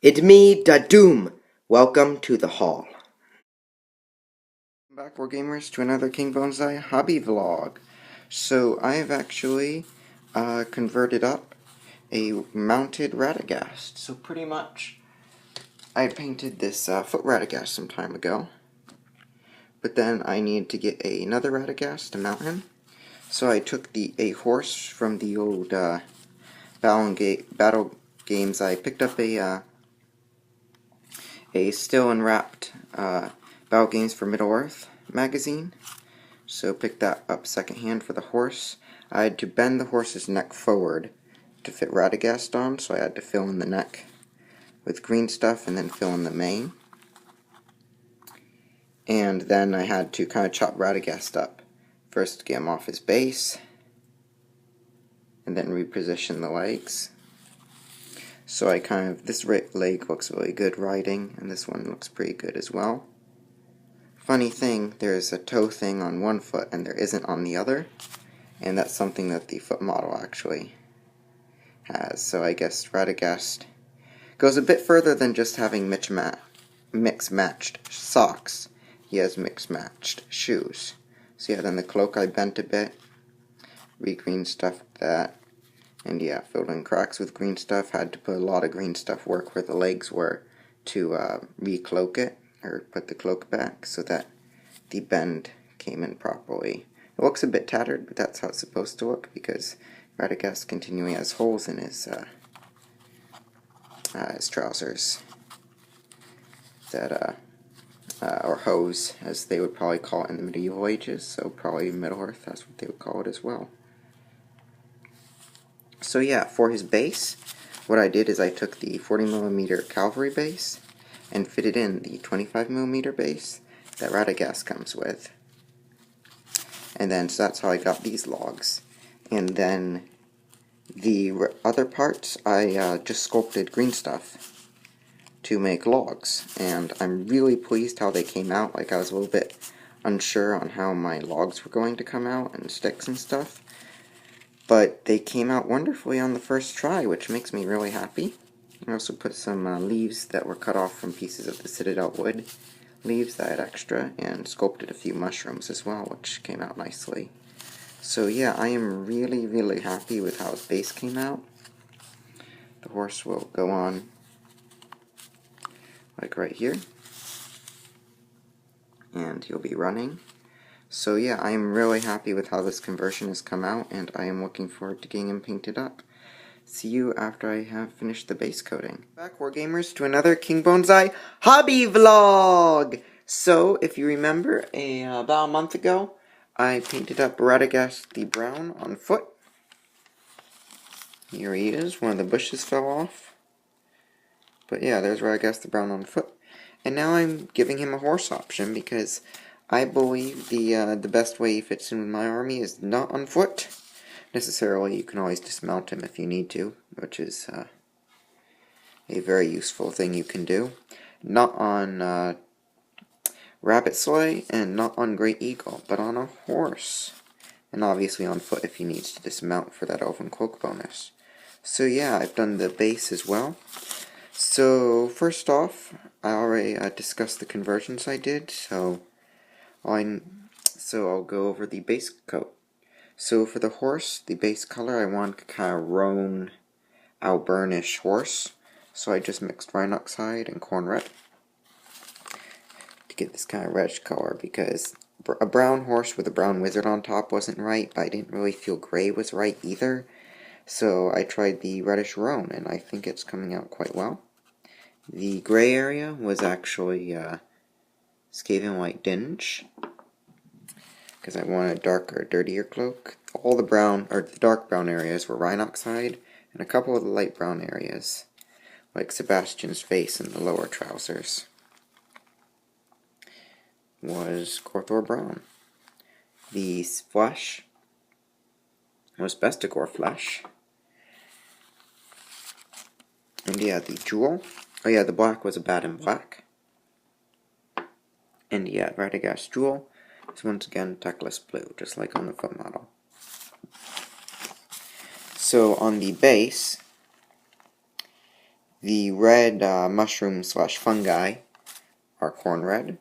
It me, da Doom. Welcome to the hall. Back, War Gamers, to another KingBonezai hobby vlog. So I have actually converted up a mounted Radigast. So pretty much, I painted this foot Radigast some time ago, but then I needed to get another Radigast to mount him. So I took a horse from the old battle games. I picked up a still unwrapped Battle Games for Middle-earth magazine. So picked that up secondhand for the horse. I had to bend the horse's neck forward to fit Radigast on, so I had to fill in the neck with green stuff and then fill in the mane. And then I had to kind of chop Radigast up. First to get him off his base, and then reposition the legs. So I this leg looks really good riding, and this one looks pretty good as well. Funny thing, there's a toe thing on one foot and there isn't on the other, and that's something that the foot model actually has. So I guess Radigast goes a bit further than just having mix-matched socks. He has mix-matched shoes. So yeah, then the cloak I bent a bit, re-green stuffed that, and yeah, filled in cracks with green stuff. Had to put a lot of green stuff work where the legs were to re-cloak it, or put the cloak back so that the bend came in properly. It looks a bit tattered, but that's how it's supposed to look because Radigast continually has holes in his trousers that or hose, as they would probably call it in the medieval ages. So probably Middle-earth, that's what they would call it as well. So yeah, for his base, what I did is I took the 40mm cavalry base and fitted in the 25mm base that Radigast comes with. And then, so that's how I got these logs. And then the other parts, I just sculpted green stuff to make logs. And I'm really pleased how they came out. Like, I was a little bit unsure on how my logs were going to come out, and sticks and stuff. But they came out wonderfully on the first try, which makes me really happy. I also put some leaves that were cut off from pieces of the Citadel wood leaves that I had extra, and sculpted a few mushrooms as well, which came out nicely. So yeah, I am really happy with how his base came out. The horse will go on like right here, and he'll be running. So yeah, I am really happy with how this conversion has come out, and I am looking forward to getting him painted up. See you after I have finished the base coating. Back, War Gamers, to another KingBonezai hobby vlog! So, if you remember, about a month ago, I painted up Radigast the Brown on foot. Here he is. One of the bushes fell off. But yeah, there's Radigast the Brown on foot. And now I'm giving him a horse option because I believe the best way he fits in with my army is not on foot. Necessarily, you can always dismount him if you need to, which is a very useful thing you can do. Not on Rabbit Sleigh, and not on Great Eagle, but on a horse. And obviously on foot if he needs to dismount for that Elven Cloak bonus. So yeah, I've done the base as well. So first off, I already discussed the conversions I did, so I'll go over the base coat. So for the horse, the base color, I want kind of roan, Alburnish horse. So I just mixed Rhinox hide and corn red to get this kind of reddish color, because a brown horse with a brown wizard on top wasn't right, but I didn't really feel gray was right either. So I tried the reddish roan, and I think it's coming out quite well. The gray area was actually Skaven White Dinge, because I wanted a darker, dirtier cloak. All the brown, or the dark brown areas were Rhinox hide, and a couple of the light brown areas, like Sebastian's face and the lower trousers, was Gorthor brown. The flesh was Bestigor flesh. And yeah, the jewel. Oh yeah, the black was a bat in black. And yeah, Radigast jewel is once again techless blue, just like on the foot model. So on the base, The red mushroom slash fungi are corn red.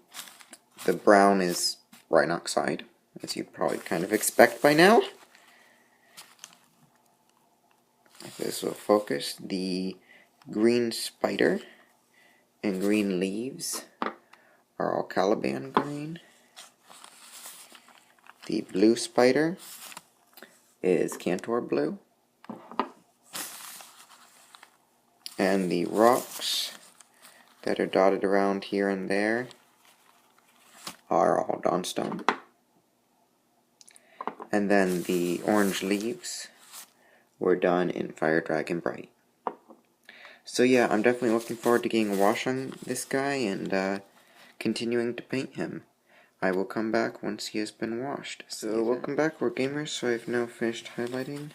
The brown is Rhinoxide, as you probably kind of expect by now. If this will focus, the green spider and green leaves are all Caliban green. The blue spider is Cantor blue. And the rocks that are dotted around here and there are all Dawnstone. And then the orange leaves were done in Fire Dragon Bright. So yeah, I'm definitely looking forward to getting a wash on this guy and continuing to paint him. I will come back once he has been washed. So welcome back, we're gamers. So I've now finished highlighting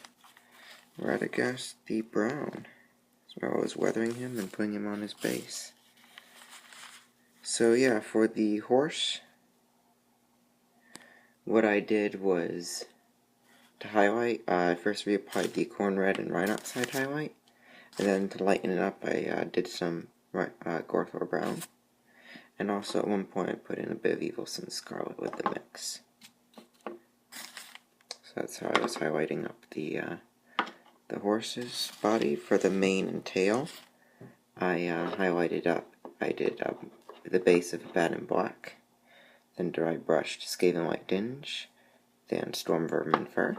Radigast the brown. So I was weathering him and putting him on his base. So yeah, for the horse, what I did was to highlight, I first reapplied the corn red and Rhinoxide highlight, and then to lighten it up I did some Gorthor brown, and also at one point I put in a bit of Evil Sin Scarlet with the mix. So that's how I was highlighting up the horse's body. For the mane and tail, I highlighted up, I did the base of Bad and Black, then dry brushed Skaven White Dinge, then Storm Vermin Fur.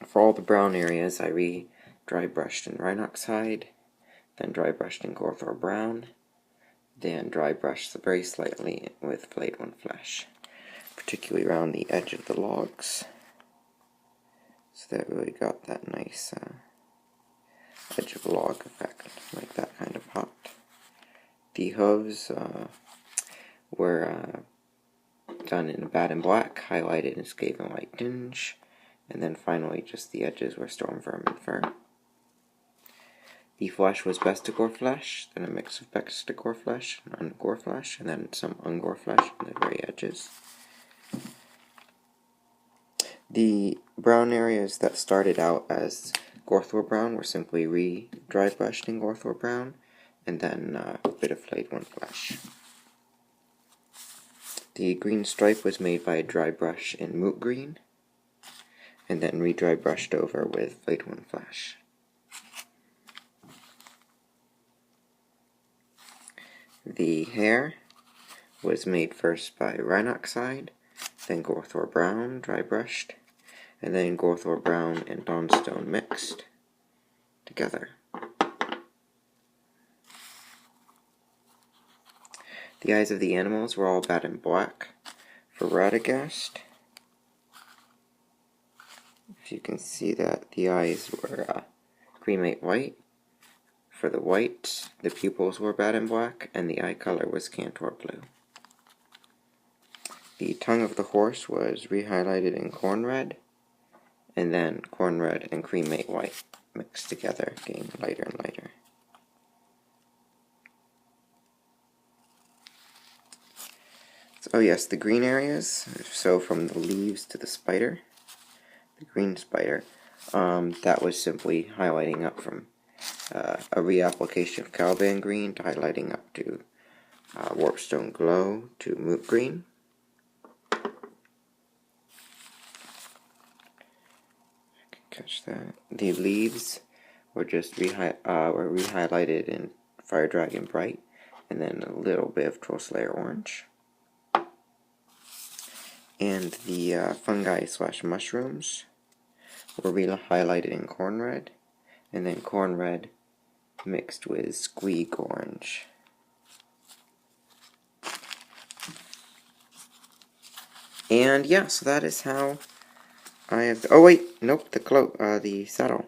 For all the brown areas, I dry brushed in Rhinoxide, then dry brushed in Gorthor Brown, then dry brushed very slightly with Flayed One Flesh, particularly around the edge of the logs. So that really got that nice edge of log effect, like that kind of hot. The hooves were done in Bad and Black, highlighted in Skaven White Dinge, and then finally just the edges were Storm Vermin Fur. The flesh was Bestigor flesh, then a mix of Bestigor flesh and Ungor flesh, and then some Ungor flesh on the very edges. The brown areas that started out as Gorthor brown were simply dry brushed in Gorthor brown, and then a bit of Flayed One Flesh. The green stripe was made by a dry brush in Moot Green, and then re-dry brushed over with Flayed One Flesh. The hair was made first by Rhinoxide, then Gorthor Brown, dry brushed, and then Gorthor Brown and Dawnstone mixed together. The eyes of the animals were all Bad and Black for Radigast. If you can see that, the eyes were cremate white. For the white, the pupils were Bad and Black, and the eye color was Cantor blue. The tongue of the horse was re-highlighted in corn red, and then corn red and cremate white mixed together, getting lighter and lighter. Oh yes, the green areas, so from the leaves to the spider, the green spider, that was simply highlighting up from a reapplication of Caliban green to highlighting up to Warpstone Glow to Moot Green. Catch that. The leaves were just re-highlighted in Fire Dragon Bright, and then a little bit of Troll Slayer Orange. And the fungi slash mushrooms were re-highlighted in corn red, and then corn red mixed with squeak orange. And yeah, so that is how I have. Oh wait, nope, the saddle.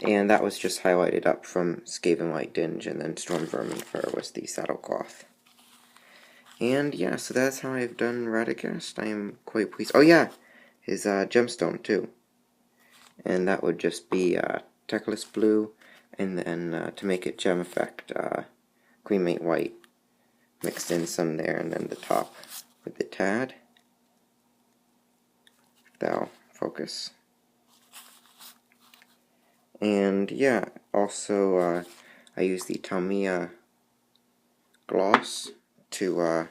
And that was just highlighted up from Skaven White Dinge, and then Storm Vermin Fur was the saddle cloth. And yeah, so that's how I've done Radigast. I am quite pleased. Oh yeah, his gemstone too. And that would just be Teclis Blue, and then to make it gem effect, Cremate White mixed in some there, and then the top with the tad. That'll focus. And yeah, also I use the Tamiya gloss to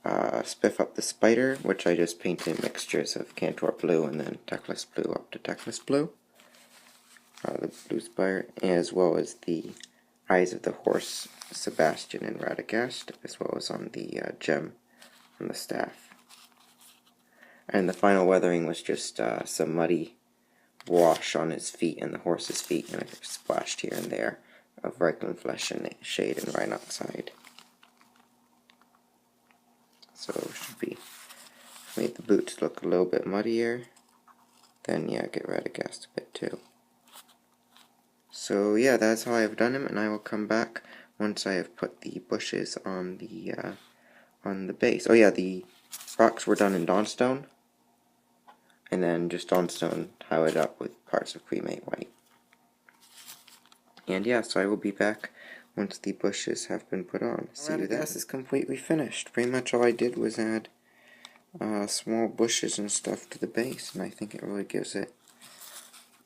spiff up the spider, which I just painted mixtures of Cantor blue and then Teclis blue up to Teclis blue, the blue spider, as well as the eyes of the horse Sebastian and Radigast, as well as on the gem on the staff. And the final weathering was just some muddy wash on his feet and the horse's feet, and it splashed here and there of Reikland flesh and shade and rhinoxide. So it should be made the boots look a little bit muddier. Then yeah, get Radigast a bit too. So yeah, that's how I've done him, and I will come back once I have put the bushes on the base. Oh yeah, the rocks were done in Dawnstone, and then just Dawnstone highlighted up with parts of Cremate White. And yeah, so I will be back once the bushes have been put on. See you then. This is completely finished. Pretty much all I did was add small bushes and stuff to the base, and I think it really gives it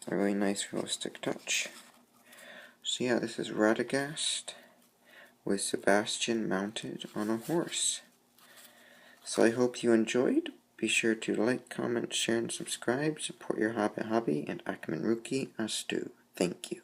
a really nice realistic touch. So yeah, this is Radigast with Sebastian mounted on a horse. So I hope you enjoyed. Be sure to like, comment, share, and subscribe. Support your hobby, and Akman Ruki Astu. Thank you.